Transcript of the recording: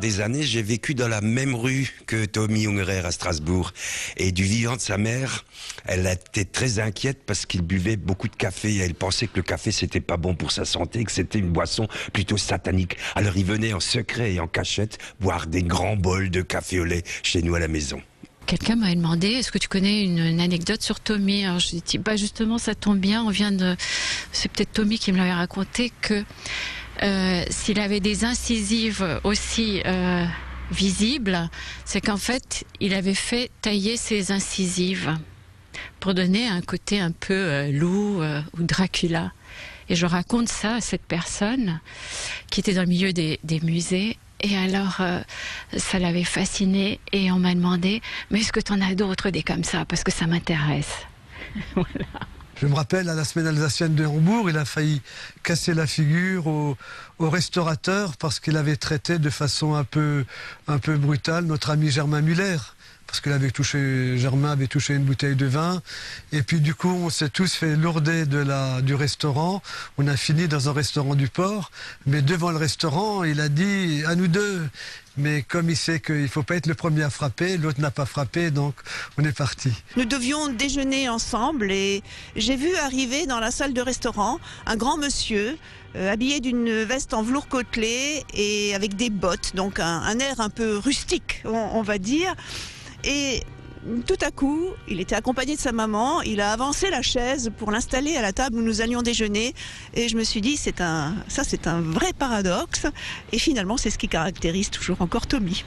des années, j'ai vécu dans la même rue que Tommy Ungerer à Strasbourg. Et du vivant de sa mère, elle était très inquiète parce qu'il buvait beaucoup de café. Et elle pensait que le café, c'était pas bon pour sa santé, que c'était une boisson plutôt satanique. Alors il venait en secret et en cachette boire des grands bols de café au lait chez nous à la maison. Quelqu'un m'avait demandé, est-ce que tu connais une anecdote sur Tommy? Alors je dis, bah justement, ça tombe bien, c'est peut-être Tommy qui me l'avait raconté, que s'il avait des incisives aussi visibles, c'est qu'en fait, il avait fait tailler ses incisives pour donner un côté un peu loup ou Dracula. Et je raconte ça à cette personne qui était dans le milieu des musées. Et alors, ça l'avait fasciné et on m'a demandé, mais est-ce que tu en as d'autres des comme ça? Parce que ça m'intéresse. Voilà. Je me rappelle, à la semaine alsacienne de Hambourg, il a failli casser la figure au restaurateur parce qu'il avait traité de façon un peu brutale notre ami Germain Muller. Parce que Germain avait touché une bouteille de vin. Et puis du coup, on s'est tous fait lourder du restaurant. On a fini dans un restaurant du port. Mais devant le restaurant, il a dit à nous deux. Mais comme il sait qu'il ne faut pas être le premier à frapper, l'autre n'a pas frappé, donc on est parti. Nous devions déjeuner ensemble et j'ai vu arriver dans la salle de restaurant un grand monsieur habillé d'une veste en velours côtelé et avec des bottes, donc un air un peu rustique, on va dire. Et tout à coup, il était accompagné de sa maman, il a avancé la chaise pour l'installer à la table où nous allions déjeuner. Et je me suis dit, c'est un vrai paradoxe. Et finalement, c'est ce qui caractérise toujours encore Tommy.